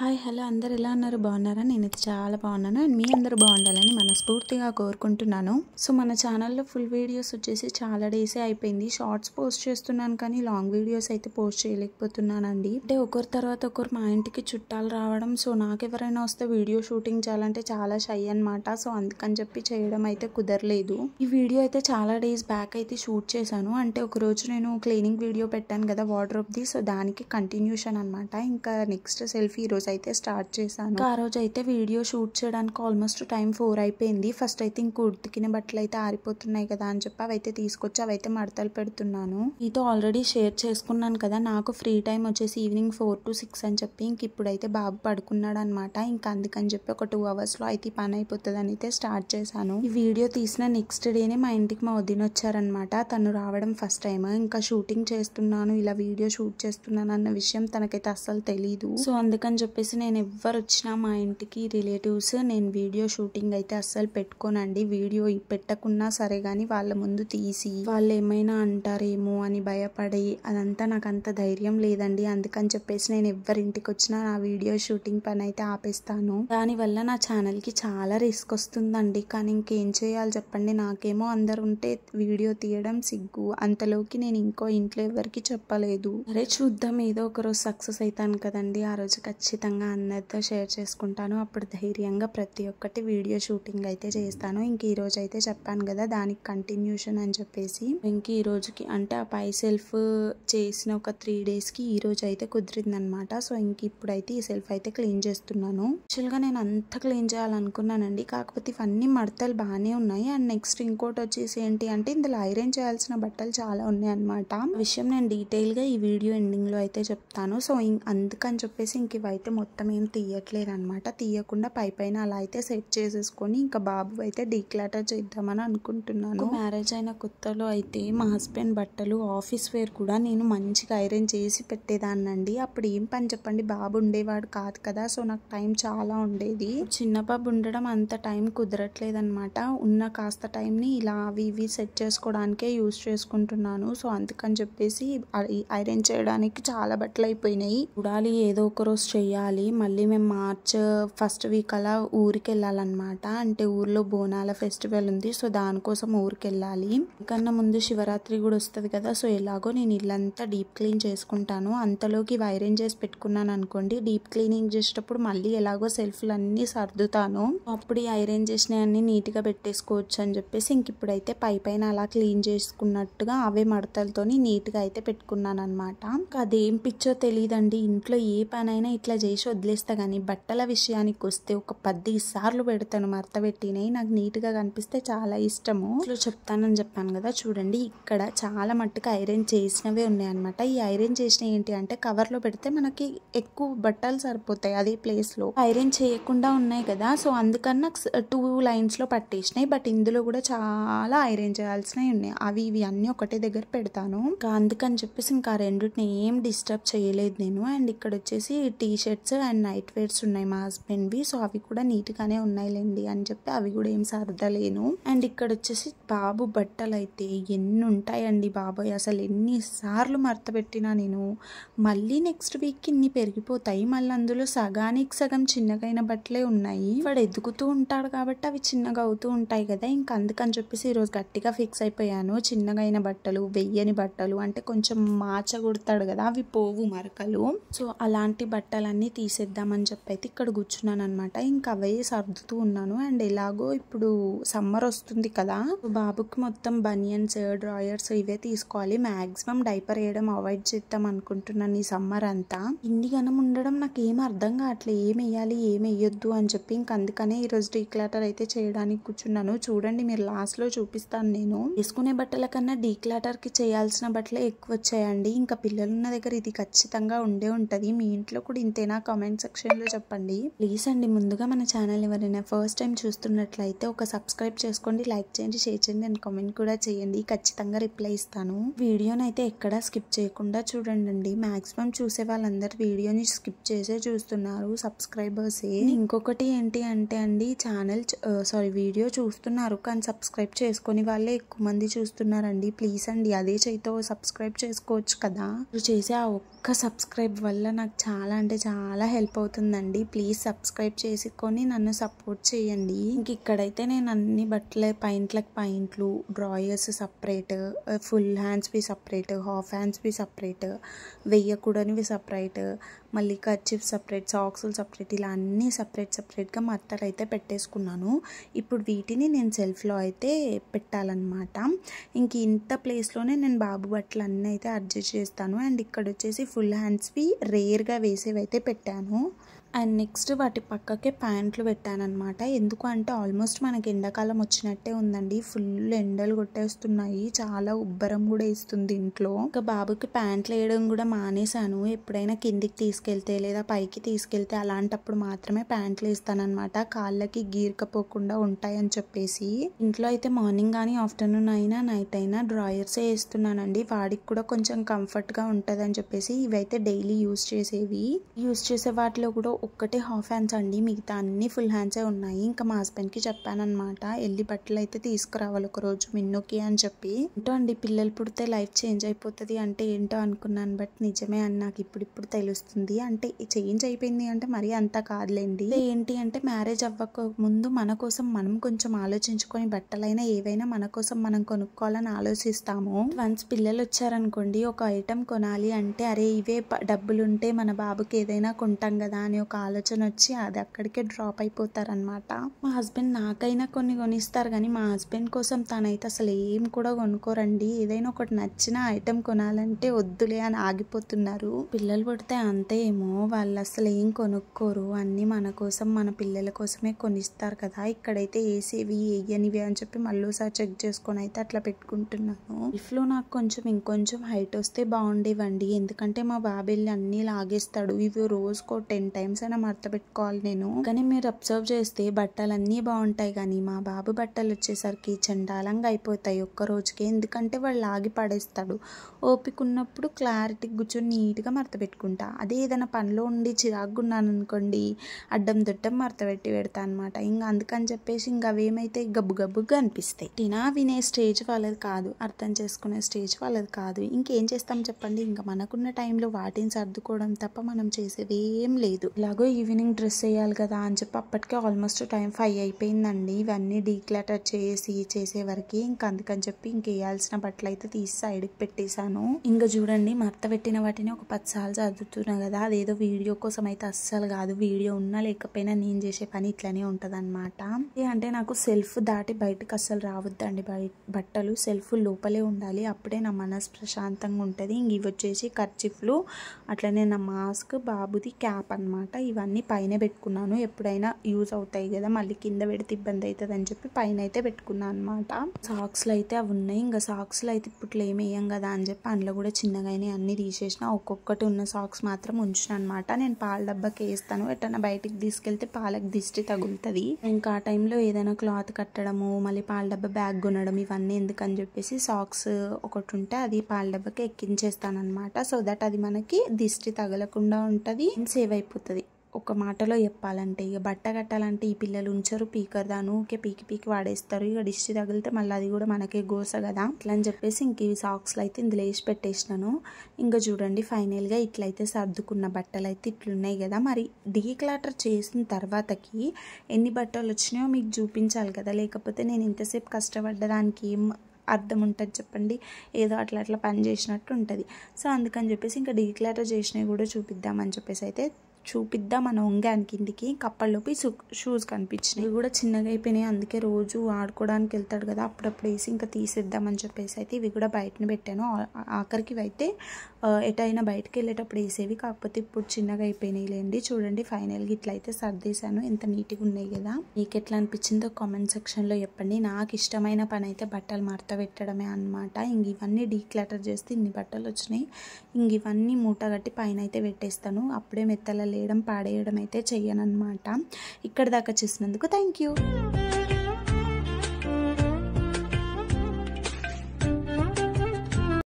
Hi hello అందరు ఎలా ఉన్నారు బాగున్నారా నేనైతే చాలా బాగున్నాను అండ్ మీ అందరూ బాగుండాలని మనస్ఫూర్తిగా కోరుకుంటున్నాను. సో మన ఛానల్లో ఫుల్ వీడియోస్ వచ్చేసి చాలా డేసే అయిపోయింది. షార్ట్స్ పోస్ట్ చేస్తున్నాను కానీ లాంగ్ వీడియోస్ అయితే పోస్ట్ చేయలేకపోతున్నానండి. అంటే ఒకరి తర్వాత ఒకరు మా ఇంటికి చుట్టాలు రావడం, సో నాకు ఎవరైనా వస్తే వీడియో షూటింగ్ చేయాలంటే చాలా షై అనమాట. సో అందుకని చెప్పి చేయడం అయితే కుదరలేదు. ఈ వీడియో అయితే చాలా డేస్ బ్యాక్ అయితే షూట్ చేశాను. అంటే ఒకరోజు నేను క్లీనింగ్ వీడియో పెట్టాను కదా వార్డ్రోబ్ది, సో దానికి కంటిన్యూషన్ అనమాట. ఇంకా నెక్స్ట్ సెల్ఫీ ఈరోజు అయితే స్టార్ట్ చేశాను. ఆ రోజు అయితే వీడియో షూట్ చేయడానికి ఆల్మోస్ట్ టైం 4 అయిపోయింది. ఫస్ట్ అయితే ఇంక ఉతికిన బట్టలు అయితే ఆరిపోతున్నాయి కదా అని చెప్పి అవైతే తీసుకొచ్చి అవైతే మడతలు పెడుతున్నాను. మీతో ఆల్రెడీ షేర్ చేసుకున్నాను కదా, నాకు ఫ్రీ టైం వచ్చేసి ఈవినింగ్ 4 to 6 అని చెప్పి ఇంక ఇప్పుడైతే బాబు పడుకున్నాడు అనమాట. ఇంకా అందుకని చెప్పి ఒక 2 hours లో అయితే పని అయిపోతుంది అని అయితే స్టార్ట్ చేశాను. ఈ వీడియో తీసిన నెక్స్ట్ డేనే మా ఇంటికి మా వదిన వచ్చారనమాట. తను రావడం ఫస్ట్ టైం. ఇంకా షూటింగ్ చేస్తున్నాను, ఇలా వీడియో షూట్ చేస్తున్నాను అన్న విషయం తనకైతే అస్సలు తెలీదు. సో అందుకని చెప్పేసి నేను ఎవరు వచ్చినా మా ఇంటికి రిలేటివ్స్ నేను వీడియో షూటింగ్ అయితే అస్సలు పెట్టుకోనండి. వీడియో పెట్టకున్నా సరే కానీ వాళ్ళ ముందు తీసి వాళ్ళు ఏమైనా అంటారేమో అని భయపడి అదంతా నాకు అంత ధైర్యం లేదండి. అందుకని చెప్పేసి నేను ఎవరింటికి వచ్చినా నా వీడియో షూటింగ్ పని అయితే ఆపేస్తాను. దానివల్ల నా ఛానల్ కి చాలా రిస్క్ వస్తుందండి. కానీ ఇంకేం చేయాలి చెప్పండి. నాకేమో అందరు ఉంటే వీడియో తీయడం సిగ్గు, అంతలోకి నేను ఇంకో ఇంట్లో ఎవరికి చెప్పలేదు. అరే చూద్దాం, ఏదో ఒక రోజు సక్సెస్ అవుతాను కదండి. ఆ రోజు ఖచ్చితంగా అందరితో షేర్ చేసుకుంటాను. అప్పుడు ధైర్యంగా ప్రతి ఒక్కటి వీడియో షూటింగ్ అయితే చేస్తాను. ఇంక ఈ రోజు అయితే చెప్పాను కదా దానికి కంటిన్యూషన్ అని చెప్పేసి ఇంక ఈ రోజుకి అంటే ఆ పై సెల్ఫ్ చేసిన ఒక 3 days కి ఈ రోజు అయితే కుదిరింది అనమాట. సో ఇంక ఇప్పుడైతే ఈ సెల్ఫ్ అయితే క్లీన్ చేస్తున్నాను. యాక్చువల్గా నేను అంతా క్లీన్ చేయాలనుకున్నానండి, కాకపోతే ఇవన్నీ మడతలు బాగానే ఉన్నాయి. అండ్ నెక్స్ట్ ఇంకోటి వచ్చేసి ఏంటి అంటే ఇందులో ఐరన్ చేయాల్సిన బట్టలు చాలా ఉన్నాయి అనమాట. విషయం నేను డీటెయిల్ గా ఈ వీడియో ఎండింగ్ లో అయితే చెప్తాను. సో అందుకని చెప్పేసి ఇంక ఇవైతే మొత్తం ఏం తీయట్లేదు అనమాట. తీయకుండా పైన అలా అయితే సెట్ చేసేసుకొని ఇంకా బాబు అయితే డీక్లాటర్ చేద్దామని అనుకుంటున్నాను. మ్యారేజ్ అయిన కొత్తలో అయితే మా హస్బెండ్ బట్టలు ఆఫీస్ వేర్ కూడా నేను మంచిగా ఐరన్ చేసి పెట్టేదాన్నండి. అప్పుడు ఏం పని చెప్పండి, బాబు ఉండేవాడు కాదు కదా. సో నాకు టైం చాలా ఉండేది. చిన్న బాబు ఉండడం అంత టైం కుదరట్లేదు అనమాట. ఉన్న కాస్త టైంని ఇలా అవి ఇవి సెట్ చేసుకోవడానికే యూజ్ చేసుకుంటున్నాను. సో అందుకని చెప్పేసి ఐరన్ చేయడానికి చాలా బట్టలు అయిపోయినాయి. చూడాలి, ఏదో ఒక రోజు చెయ్యాలి. మళ్ళీ మేము మార్చ్ ఫస్ట్ వీక్ అలా ఊరికి వెళ్ళాలన్నమాట. అంటే ఊర్లో బోనాల ఫెస్టివల్ ఉంది. సో దానికోసం ఊరికి వెళ్ళాలి. కన్నా ముందు శివరాత్రి కూడా వస్తుంది కదా. సో ఎలాగో నేను ఇల్లంతా డీప్ క్లీన్ చేసుకుంటాను. అంతలోకి ఐరన్ చేసి పెట్టుకున్నాను అనుకోండి, డీప్ క్లీనింగ్ చేసేటప్పుడు మళ్ళీ ఎలాగో సెల్ఫ్లు అన్ని సర్దుతాను. అప్పుడు ఈ ఐరన్ చేసినవన్నీ నీట్ గా పెట్టేసుకోవచ్చు అని చెప్పేసి ఇంక ఇప్పుడైతే పైన అలా క్లీన్ చేసుకున్నట్టుగా అవే మడతలతోని నీట్ గా అయితే పెట్టుకున్నాను అనమాట. అదేం పిచ్చో తెలియదండి, ఇంట్లో ఏ పనైనా ఇట్లా చేసి వదిలేస్తా కానీ బట్టల విషయానికి వస్తే ఒక 10 సార్లు పెడతాను మడత పెట్టినవి. నాకు నీట్ గా కనిపిస్తే చాలా ఇష్టము. ఇట్లా చెప్తానని చెప్పాను కదా, చూడండి ఇక్కడ చాలా మట్టుకు ఐరన్ చేసినవే ఉన్నాయి అనమాట. ఈ ఐరన్ చేసిన ఏంటి అంటే కవర్ లో పెడితే మనకి ఎక్కువ బట్టలు సరిపోతాయి అదే ప్లేస్ లో. ఐరన్ చేయకుండా ఉన్నాయి కదా, సో అందుకన్నా 2 lines లో పట్టేసినాయి. బట్ ఇందులో కూడా చాలా ఐరన్ చేయాల్సినవి ఉన్నాయి. అవి ఇవి అన్ని ఒకటే దగ్గర పెడతాను. ఇంకా అందుకని చెప్పేసి ఇంకా రెండింటిని ఏం డిస్టర్బ్ చేయలేదు నేను. అండ్ ఇక్కడ వచ్చేసి T shirts and night wears ఉన్నాయి మా హస్బెండ్వి. సో అవి కూడా నీట్ గానే ఉన్నాయిలేండి అని చెప్పి అవి కూడా ఏం సర్దలేను. అండ్ ఇక్కడ వచ్చేసి బాబు బట్టలు అయితే ఎన్ని ఉంటాయండి బాబాయ్, అసలు ఎన్నిసార్లు మడత పెట్టినా నేను మళ్ళీ నెక్స్ట్ వీక్ ఇన్ని పెరిగిపోతాయి. మళ్ళీ అందులో సగానికి సగం చిన్నగైన బట్టలే ఉన్నాయి. వాడు ఎదుగుతూ ఉంటాడు కాబట్టి అవి చిన్నగా అవుతూ ఉంటాయి కదా. ఇంకా అందుకని చెప్పేసి ఈరోజు గట్టిగా ఫిక్స్ అయిపోయాను. చిన్నగైన బట్టలు, వెయ్యని బట్టలు అంటే కొంచెం మాచ కొడతాడు కదా, అవి పోవు మరకలు. సో అలాంటి బట్టలన్నీ తీసేద్దామని చెప్పి అయితే ఇక్కడ కూర్చున్నాను అనమాట. ఇంకా అవే సర్దుతూ ఉన్నాను. అండ్ ఎలాగో ఇప్పుడు సమ్మర్ వస్తుంది కదా, బాబుకి మొత్తం బనియన్స్, డ్రాయర్స్ ఇవే తీసుకోవాలి. మాక్సిమం డైపర్ వేయడం అవాయిడ్ చేద్దాం అనుకుంటున్నాను ఈ సమ్మర్ అంతా. ఇన్ని గనం ఉండడం నాకు ఏం అర్థం కావట్లేదు, ఏం వేయాలి ఏం వేయొద్దు అని చెప్పి. ఇంక అందుకనే ఈరోజు డీక్లాటర్ అయితే చేయడానికి కూర్చున్నాను. చూడండి, మీరు లాస్ట్ లో చూపిస్తాను. నేను వేసుకునే బట్టల కన్నా డీక్లాటర్ కి చేయాల్సిన బట్టలే ఎక్కువ వచ్చాయండి. ఇంకా పిల్లలున్న దగ్గర ఇది ఖచ్చితంగా ఉండే ఉంటది. మీ ఇంట్లో కూడా ఇంతేనా? కామెంట్ సెక్షన్ లో చెప్పండి ప్లీజ్ అండి. ముందుగా మన ఛానల్ ఎవరైనా ఫస్ట్ టైం చూస్తున్నట్లయితే ఒక సబ్స్క్రైబ్ చేసుకోండి, లైక్ చేయండి, షేర్ చేయండి అండ్ కామెంట్ కూడా చేయండి. ఖచ్చితంగా రిప్లై ఇస్తాను. వీడియోని అయితే ఎక్కడా స్కిప్ చేయకుండా చూడండి. మాక్సిమం చూసే వాళ్ళందరూ వీడియోని స్కిప్ చేసే చూస్తున్నారు, సబ్స్క్రైబర్సే. ఇంకొకటి ఏంటి అంటే అండి, వీడియో చూస్తున్నారు కానీ సబ్స్క్రైబ్ చేసుకొని వాళ్ళే ఎక్కువ మంది చూస్తున్నారండి. ప్లీజ్ అండి అదే చేయితో సబ్స్క్రైబ్ చేసుకోవచ్చు కదా. చేసే ఆ ఒక్క సబ్స్క్రైబ్ వల్ల నాకు చాలా అంటే చాలా చాలా హెల్ప్ అవుతుందండి. ప్లీజ్ సబ్స్క్రైబ్ చేసుకొని నన్ను సపోర్ట్ చేయండి. ఇంక ఇక్కడైతే నేను అన్ని బట్టల పాయింట్లు, డ్రాయర్స్ సపరేట్, ఫుల్ హ్యాండ్స్వి సపరేట్, హాఫ్ హ్యాండ్స్వి సపరేట్, వేయకూడనివి సపరేట్, మళ్ళీ కర్చీఫ్ సపరేట్, సాక్సులు సపరేట్, ఇలా అన్నీ సపరేట్గా మట్టలు అయితే పెట్టేసుకున్నాను. ఇప్పుడు వీటిని నేను సెల్ఫ్లో అయితే పెట్టాలన్నమాట. ఇంక ఇంత ప్లేస్లోనే నేను బాబు బట్టలు అన్నీ అయితే అడ్జస్ట్ చేస్తాను. అండ్ ఇక్కడ వచ్చేసి ఫుల్ హ్యాండ్స్వి రేర్గా వేసేవి అయితే పెట్టాను. అండ్ నెక్స్ట్ వాటి పక్కకే ప్యాంట్లు పెట్టానమాట. ఎందుకు అంటే ఆల్మోస్ట్ మనకి ఎండాకాలం వచ్చినట్టే ఉందండి. ఫుల్ ఎండలు కొట్టేస్తున్నాయి, చాలా ఉబ్బరం కూడా వేస్తుంది ఇంట్లో. ఇంకా బాబుకి ప్యాంట్లు వేయడం కూడా మానేశాను. ఎప్పుడైనా కిందికి తీసుకెళ్తే లేదా పైకి తీసుకెళ్తే అలాంటప్పుడు మాత్రమే ప్యాంట్లు వేస్తానమాట, కాళ్ళకి గీరకపోకుండా ఉంటాయని చెప్పేసి. ఇంట్లో అయితే మార్నింగ్ కానీ ఆఫ్టర్నూన్ అయినా నైట్ అయినా డ్రాయర్సే వేస్తున్నానండి. వాడికి కూడా కొంచెం కంఫర్ట్గా ఉంటుంది అని చెప్పేసి. ఇవైతే డైలీ యూజ్ చేసే వాటిలో కూడా ఒక్కటే హాఫ్ హ్యాండ్స్ అండి, మిగతా అన్ని ఫుల్ హ్యాండ్సే ఉన్నాయి. ఇంకా మా హస్బెండ్కి చెప్పానమాట, ఎల్లి బట్టలు అయితే తీసుకురావాలి ఒకరోజు మిన్నుకి అని చెప్పి. ఏంటో అండి, పిల్లలు పుడితే లైఫ్ చేంజ్ అయిపోతుంది అంటే ఏంటో అనుకున్నాను, బట్ నిజమే అని నాకు ఇప్పుడు తెలుస్తుంది. అంటే చేంజ్ అయిపోయింది అంటే మరీ అంత కాదులేండి. ఏంటి అంటే మ్యారేజ్ అవ్వక ముందు మన కోసం మనం కొంచెం ఆలోచించుకొని బట్టలైనా ఏవైనా మన కోసం మనం కొనుక్కోవాలని ఆలోచిస్తాము. వన్స్ పిల్లలు వచ్చారనుకోండి, ఒక ఐటెం కొనాలి అంటే అరే ఇవే డబ్బులుంటే మన బాబుకి ఏదైనా కొంటాం కదా అని ఒక ఆలోచన వచ్చి అది అక్కడికే డ్రాప్ అయిపోతారనమాట. మా హస్బెండ్ నాకైనా కొన్ని కొనిస్తారు కానీ మా హస్బెండ్ కోసం తనైతే అసలు ఏం కూడా కొనుక్కోరండి. ఏదైనా ఒకటి నచ్చిన ఐటెం కొనాలంటే వద్దులే అని ఆగిపోతున్నారు. పిల్లలు పుడితే అంతే ఏమో, వాళ్ళు అసలు ఏం కొనుక్కోరు, అన్నీ మన కోసం మన పిల్లల కోసమే కొనిస్తారు కదా. ఇక్కడైతే వేసేవి వేయనివి అని చెప్పి మళ్ళీసారి చెక్ చేసుకొని అయితే అట్లా పెట్టుకుంటున్నాను. ఇఫ్లో నాకు ఇంకొంచెం హైట్ వస్తే బాగుండేవండి, ఎందుకంటే మా బాబెళ్ళి అన్నీ లాగేస్తాడు. ఇవి రోజుకో 10 times అయినా మడత పెట్టుకోవాలి నేను. కానీ మీరు అబ్జర్వ్ చేస్తే బట్టలు అన్నీ బాగుంటాయి కానీ మా బాబు బట్టలు వచ్చేసరికి చండాలంగా అయిపోతాయి ఒక్క రోజుకే. ఎందుకంటే వాళ్ళు లాగి పడేస్తాడు. ఓపిక ఉన్నప్పుడు క్లారిటీ కూర్చొని నీట్గా మడత పెట్టుకుంటా. అదే ఏదైనా పనిలో ఉండి చిరాకున్నాను అనుకోండి, అడ్డం దొడ్డం మడత పెడతా అనమాట. ఇంకా అందుకని చెప్పేసి ఇంకా అవేమైతే గబ్బుగా అనిపిస్తాయి. వినే స్టేజ్ వాళ్ళది కాదు, అర్థం చేసుకునే స్టేజ్ వాళ్ళది కాదు. ఇంకేం చేస్తాం చెప్పండి, ఇంకా మనకున్న టైంలో వాటిని సర్దుకోవడం తప్ప మనం చేసేది ఏం లేదు. ఇలాగో ఈవినింగ్ డ్రెస్ వేయాలి కదా అని చెప్పి అప్పటికే ఆల్మోస్ట్ టైం 5 అయిపోయిందండి. ఇవన్నీ డీక్లటర్ చేసేవరకు. ఇంకా అందుకని చెప్పి ఇంక వేయాల్సిన బట్టలు అయితే తీసి సైడ్కి పెట్టేశాను. ఇంకా చూడండి, మడత పెట్టిన వాటిని ఒక 10 సార్లు చదువుతున్నా కదా, అదేదో వీడియో కోసం అయితే అస్సలు కాదు. వీడియో ఉన్నా లేకపోయినా నేను చేసే పని ఇట్లానే ఉంటుంది అనమాట. అంటే నాకు సెల్ఫ్ దాటి బయటకు అస్సలు రావద్దండి. బట్టలు సెల్ఫ్ లోపలే ఉండాలి, అప్పుడే నా మనసు ప్రశాంతంగా ఉంటుంది. ఇంక ఇవి వచ్చేసి కర్చీఫ్లు, అట్లనే నా మాస్క్, బాబుది క్యాప్ అనమాట. ఇవన్నీ పైన పెట్టుకున్నాను, ఎప్పుడైనా యూజ్ అవుతాయి కదా, మళ్ళీ కింద పెడితే ఇబ్బంది అవుతుంది అని చెప్పి పైన అయితే పెట్టుకున్నాను అనమాట. సాక్స్లు అయితే అవి ఉన్నాయి. ఇంకా సాక్స్లు అయితే ఇప్పుడు ఏమి వేయం కదా అని చెప్పి అందులో కూడా చిన్నగానే అన్ని తీసేసిన. ఒక్కొక్కటి ఉన్న సాక్స్ మాత్రం ఉంచిన అనమాట. నేను పాల డబ్బాకి వేస్తాను, ఎట్టన్నా బయటికి తీసుకెళ్తే పాలకు దిష్టి తగులుతుంది. ఇంకా ఆ టైంలో ఏదైనా క్లాత్ కట్టడము, మళ్ళీ పాల డబ్బా బ్యాగ్ కొనడం, ఇవన్నీ ఎందుకని చెప్పేసి సాక్స్ ఒకటి ఉంటే అది పాల డబ్బాకి ఎక్కించేస్తాను అనమాట. సో దట్ అది మనకి దిష్టి తగలకుండా ఉంటుంది, సేవ్ అయిపోతుంది. ఒక మాటలో చెప్పాలంటే ఇక బట్ట కట్టాలంటే ఈ పిల్లలు ఉంచరు, పీకర్దాను ఊకే పీకి వాడేస్తారు. ఇక దిష్టి తగిలితే మళ్ళీ అది కూడా మనకే గోస కదా, ఇట్లా అని చెప్పేసి ఇంక ఈ సాక్స్లు అయితే ఇందులో వేసి పెట్టేసినాను. ఇంకా చూడండి, ఫైనల్గా ఇట్లయితే సర్దుకున్న బట్టలు అయితే ఇట్లున్నాయి కదా. మరి డీక్లటర్ చేసిన తర్వాతకి ఎన్ని బట్టలు వచ్చినాయో మీకు చూపించాలి కదా, లేకపోతే నేను ఇంతసేపు కష్టపడ్డదానికి ఏం అర్థం ఉంటుంది చెప్పండి. ఏదో అట్లా పని చేసినట్టు ఉంటుంది. సో అందుకని చెప్పేసి ఇంకా డీక్లటర్ చేసినవి కూడా చూపిద్దామని చెప్పేసి అయితే చూపిద్దామని వంగాను కిందికి. కప్పల్లోపి షూస్ కనిపించినాయి, ఇవి కూడా చిన్నగా అయిపోయినాయి. అందుకే రోజు ఆడుకోవడానికి వెళ్తాడు కదా, అప్పుడప్పుడు వేసి ఇంకా తీసేద్దామని చెప్పేసి అయితే ఇవి కూడా బయటనే పెట్టాను. ఆఖరికి ఇవి అయితే ఎటైనా బయటకు వెళ్ళేటప్పుడు వేసేవి, కాకపోతే ఇప్పుడు చిన్నగా అయిపోయినాయి లేండి. చూడండి, ఫైనల్గా ఇట్లయితే సర్దేశాను. ఎంత నీట్గా ఉన్నాయి కదా. మీకు ఎట్లా అనిపించిందో కామెంట్ సెక్షన్లో చెప్పండి. నాకు ఇష్టమైన పని అయితే బట్టలు మడత పెట్టడమే అనమాట. ఇంక ఇవన్నీ డీక్లటర్ చేస్తే ఇన్ని బట్టలు వచ్చినాయి. ఇంక ఇవన్నీ మూట కట్టి పైన అయితే పెట్టేస్తాను. అప్పుడే మెత్తల లేయడం పాడేయడం అయితే చెయ్యను అనమాట. ఇక్కడ దాకా చూసినందుకు థ్యాంక్ యూ.